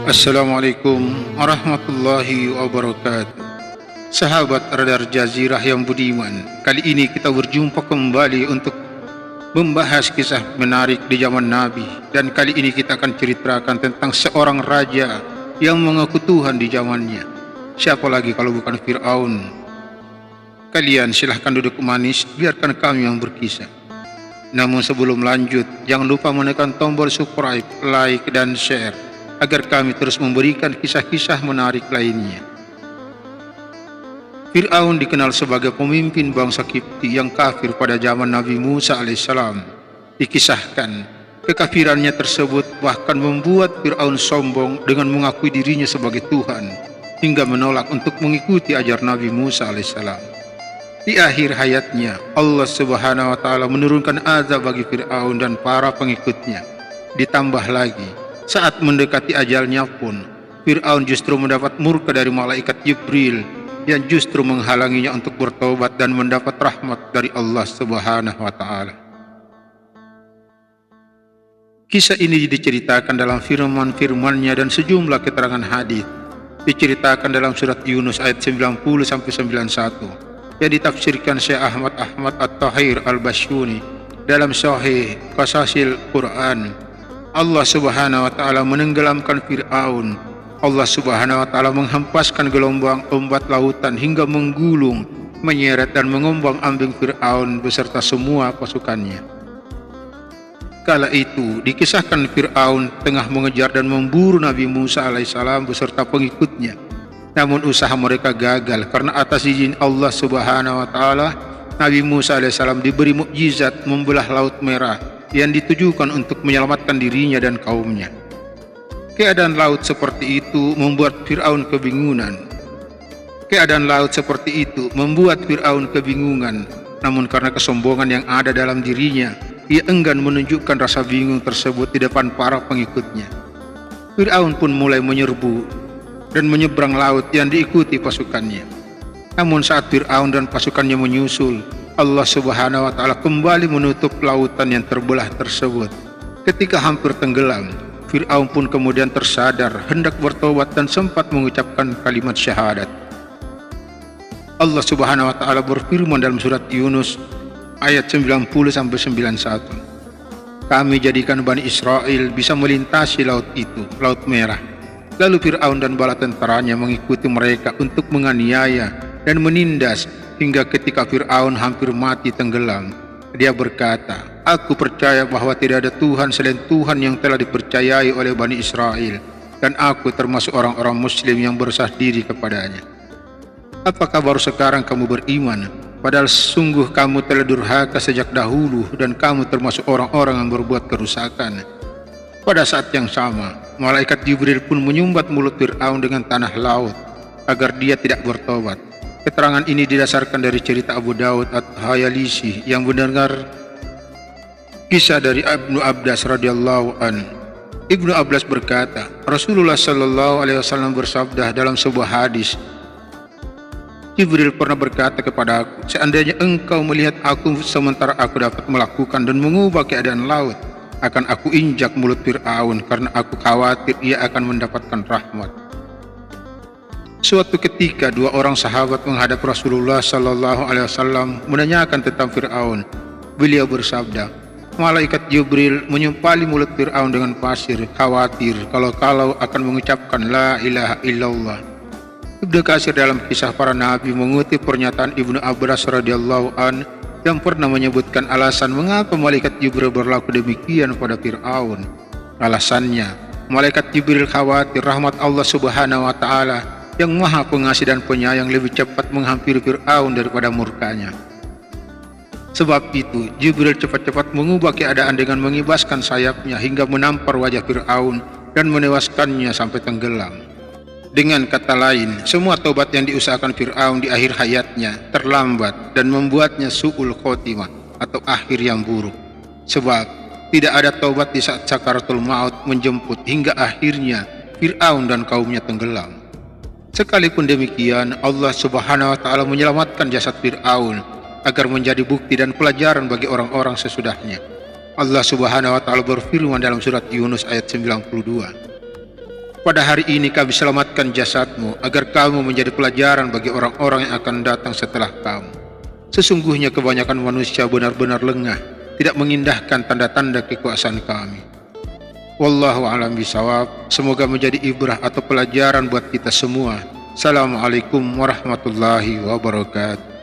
Assalamualaikum warahmatullahi wabarakatuh. Sahabat Radar Jazirah yang budiman, kali ini kita berjumpa kembali untuk membahas kisah menarik di zaman Nabi. Dan kali ini kita akan ceritakan tentang seorang raja yang mengaku Tuhan di zamannya. Siapa lagi kalau bukan Fir'aun? Kalian silahkan duduk manis, biarkan kami yang berkisah. Namun sebelum lanjut, jangan lupa menekan tombol subscribe, like, dan share agar kami terus memberikan kisah-kisah menarik lainnya. Fir'aun dikenal sebagai pemimpin bangsa Kipti yang kafir pada zaman Nabi Musa alaihissalam. Dikisahkan, kekafirannya tersebut bahkan membuat Fir'aun sombong dengan mengakui dirinya sebagai Tuhan, hingga menolak untuk mengikuti ajar Nabi Musa alaihissalam. Di akhir hayatnya, Allah Subhanahu wa Ta'ala menurunkan azab bagi Fir'aun dan para pengikutnya. Ditambah lagi, saat mendekati ajalnya pun, Fir'aun justru mendapat murka dari malaikat Jibril yang justru menghalanginya untuk bertobat dan mendapat rahmat dari Allah Subhanahu wa Ta'ala. Kisah ini diceritakan dalam firman-firmannya dan sejumlah keterangan hadis. Diceritakan dalam surat Yunus ayat 90-91 yang ditafsirkan Syekh Ahmad At-Tahir Al-Basyuni dalam Sahih Qasasil Quran. Allah Subhanahu wa Ta'ala menenggelamkan Fir'aun. Allah Subhanahu wa Ta'ala menghempaskan gelombang ombak lautan hingga menggulung, menyeret dan mengombang-ambing Fir'aun beserta semua pasukannya. Kala itu dikisahkan Fir'aun tengah mengejar dan memburu Nabi Musa alaihissalam beserta pengikutnya. Namun usaha mereka gagal karena atas izin Allah Subhanahu wa Ta'ala, Nabi Musa alaihissalam diberi mukjizat membelah Laut Merah yang ditujukan untuk menyelamatkan dirinya dan kaumnya. Keadaan laut seperti itu membuat Fir'aun kebingungan. Namun karena kesombongan yang ada dalam dirinya, ia enggan menunjukkan rasa bingung tersebut di depan para pengikutnya. Fir'aun pun mulai menyerbu dan menyeberang laut yang diikuti pasukannya. Namun saat Fir'aun dan pasukannya menyusul, Allah Subhanahu wa Ta'ala kembali menutup lautan yang terbelah tersebut. Ketika hampir tenggelam, Fir'aun pun kemudian tersadar, hendak bertobat dan sempat mengucapkan kalimat syahadat. Allah Subhanahu wa Ta'ala berfirman dalam surat Yunus ayat 90-91. Kami jadikan Bani Israel bisa melintasi laut itu, Laut Merah. Lalu Fir'aun dan bala tentaranya mengikuti mereka untuk menganiaya dan menindas, hingga ketika Fir'aun hampir mati tenggelam, dia berkata, "Aku percaya bahwa tidak ada Tuhan selain Tuhan yang telah dipercayai oleh Bani Israel, dan aku termasuk orang-orang Muslim yang bersah diri kepadanya. Apakah baru sekarang kamu beriman? Padahal sungguh kamu telah durhaka sejak dahulu, dan kamu termasuk orang-orang yang berbuat kerusakan." Pada saat yang sama, malaikat Jibril pun menyumbat mulut Fir'aun dengan tanah laut agar dia tidak bertobat. Keterangan ini didasarkan dari cerita Abu Daud At-Hayalisi yang mendengar kisah dari Ibnu Abbas radhiyallahu an. Ibnu Abbas berkata, Rasulullah sallallahu alaihi wasallam bersabda dalam sebuah hadis, Jibril pernah berkata kepada aku, seandainya engkau melihat aku sementara aku dapat melakukan dan mengubah keadaan laut, akan aku injak mulut Fir'aun karena aku khawatir ia akan mendapatkan rahmat. Suatu ketika dua orang sahabat menghadap Rasulullah sallallahu alaihi wasallam menanyakan tentang Fir'aun. Beliau bersabda, malaikat Jibril menyempali mulut Fir'aun dengan pasir, khawatir kalau akan mengucapkan la ilaha illallah. Ibnu Katsir dalam kisah para nabi mengutip pernyataan Ibnu Abbas radhiyallahu an yang pernah menyebutkan alasan mengapa malaikat Jibril berlaku demikian pada Fir'aun. Alasannya, malaikat Jibril khawatir rahmat Allah Subhanahu wa Ta'ala yang maha pengasih dan penyayang lebih cepat menghampiri Fir'aun daripada murkanya. Sebab itu, Jibril cepat-cepat mengubah keadaan dengan mengibaskan sayapnya hingga menampar wajah Fir'aun dan menewaskannya sampai tenggelam. Dengan kata lain, semua tobat yang diusahakan Fir'aun di akhir hayatnya terlambat dan membuatnya su'ul khotimah atau akhir yang buruk. Sebab tidak ada tobat di saat sakaratul maut menjemput hingga akhirnya Fir'aun dan kaumnya tenggelam. Sekalipun demikian, Allah Subhanahu wa Ta'ala menyelamatkan jasad Fir'aun agar menjadi bukti dan pelajaran bagi orang-orang sesudahnya. Allah Subhanahu wa Ta'ala berfirman dalam surat Yunus ayat 92. Pada hari ini kami selamatkan jasadmu agar kamu menjadi pelajaran bagi orang-orang yang akan datang setelah kamu. Sesungguhnya kebanyakan manusia benar-benar lengah, tidak mengindahkan tanda-tanda kekuasaan kami. Wallahu a'lam bishawab. Semoga menjadi ibrah atau pelajaran buat kita semua. Assalamualaikum warahmatullahi wabarakatuh.